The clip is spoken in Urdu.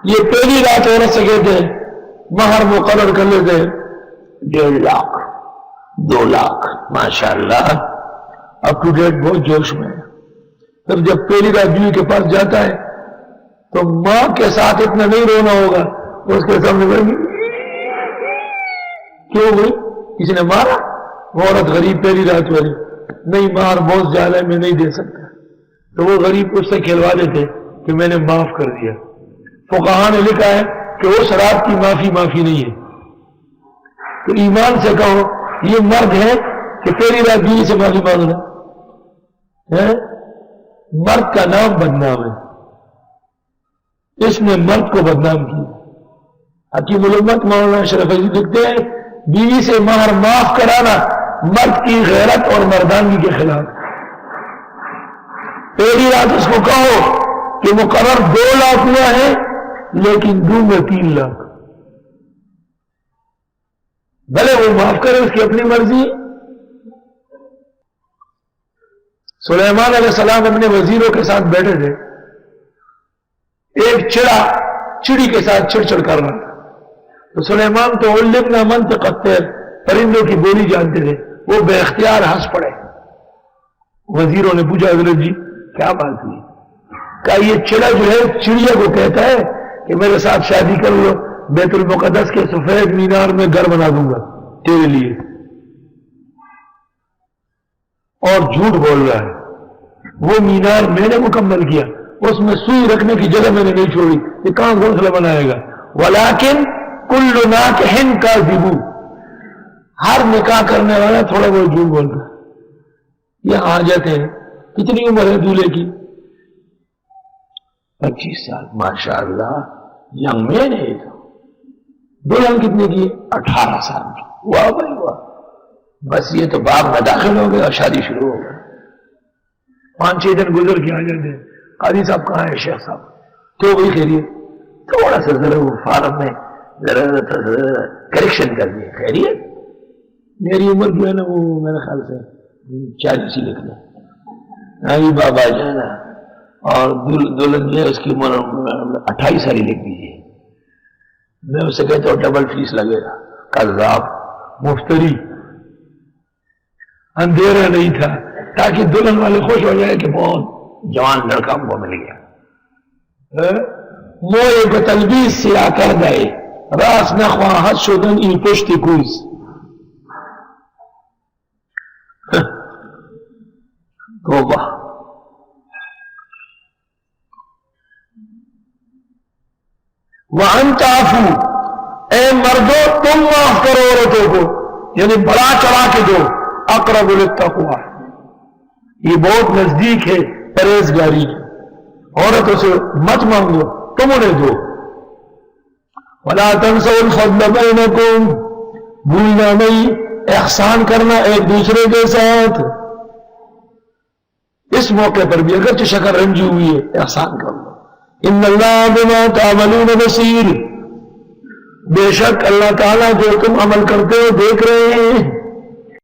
یہ پہلی رات عورت سے کہتے ہیں مہر مقرر کر لیتے ہیں 1.5 لاکھ 2 لاکھ، ماشاءاللہ اپ ٹو ڈیٹ بہت جوش میں ہے۔ پھر جب پہلی رات بیوی کے پاس جاتا ہے تو ماں کے ساتھ اتنا نہیں رونا ہوگا، اس کے سامنے بڑھیں کیوں ہوئی؟ کسی نے مارا؟ وہ عورت غریب پہلی رات والی، نہیں مار بہت زیادہ ہے میں نہیں دے سکتا، تو وہ غریب اس سے کھلوا دیتے کہ میں نے معاف کر دیا۔ فقہاء نے لکھا ہے کہ اس رات کی معافی نہیں ہے۔ تو ایمان سے کہو یہ مرد ہے کہ پہلی رات بیوی سے معافی مانگنا ہے؟ مرد کا نام بدنام ہے، اس نے مرد کو بدنام کیا۔ حکیم الامت مولانا اشرف عزیز لکھتے ہیں بیوی سے مہر معاف کرانا مرد کی غیرت اور مردانگی کے خلاف۔ پہلی رات اس کو کہو کہ مقرر 2 لاکھ ہوا ہے لیکن دوں گا 3 لاکھ، بھلے وہ معاف کرے، اس کی اپنی مرضی۔ سلیمان علیہ السلام اپنے وزیروں کے ساتھ بیٹھے تھے، ایک چڑی کے ساتھ چڑ کر رہا تھا، تو سلیمان تو علمنا منطق الطیر، پرندوں کی بولی جانتے تھے، وہ بے اختیار ہنس پڑے۔ وزیروں نے پوچھا حضرت جی کیا بات ہوئی؟ کہا یہ چڑا جو ہے چڑیا کو کہتا ہے کہ میرے ساتھ شادی کر لو، بیت المقدس کے سفید مینار میں گھر بنا دوں گا تیرے لیے، اور جھوٹ بول رہا ہے۔ وہ مینار میں نے مکمل کیا، اس میں سوئی رکھنے کی جگہ میں نے نہیں چھوڑی، یہ کہاں گھونسلہ بنائے گا؟ ولیکن کل ناکح کاذب، ہر نکاح کرنے والا تھوڑا بہت جھوٹ بولتا ہے۔ یہ حاجت ہے، کتنی عمر ہے دولہے کی؟ 25 سال، ماشاءاللہ ینگ مین ہے۔ دلہن کتنے کی؟ 18 سال کی۔ واہ بھائی واہ، بس یہ تو باغ میں داخل ہو گئے اور شادی شروع ہو گئی۔ 5-6 دن گزر کے آ جاتے ہیں، قاضی صاحب کہاں ہے؟ شیخ صاحب تو وہی خیریت، تھوڑا سا ذرا وہ فارم میں ذرا کریکشن کر دیا، خیریت؟ میری عمر جو ہے نا وہ میرے خیال سے 40 ہی لکھنا، ہاں بابا جو ہے نا، اور دلہن جو ہے اس کی عمر 28 سال ہی لکھ دیجیے۔ میں اسے کہتا ہوں ڈبل فیس لگے گا، کذاب مفتری، اندھیرا نہیں تھا، تاکہ دلہن والے خوش ہو جائے کہ بہت جوان لڑکا ہم کو مل گیا۔ موئے به تلبیس سیاه کرده راست نخواهد شدن این پشت کوز۔ توبہ۔ وَأَن تَعْفُوا، اے مردو تم معاف کرو عورتوں کو، یعنی بڑا چڑھا کے دو، اقرب للتقویٰ، یہ بہت نزدیک ہے پرہیزگاری کی۔ عورتوں سے مت مانگو، تم انہیں دو۔ وَلَا تَنْسَوْا الْفَضْلَ بَيْنَكُمْ، بھولنا نہیں احسان کرنا ایک دوسرے کے ساتھ۔ اس موقع پر بھی اگرچہ شکر رنجی ہوئی ہے، احسان کر لو۔ ان اللہ بما تعملون بصیر، بے شک اللہ تعالیٰ جو تم عمل کرتے ہو دیکھ رہے ہیں۔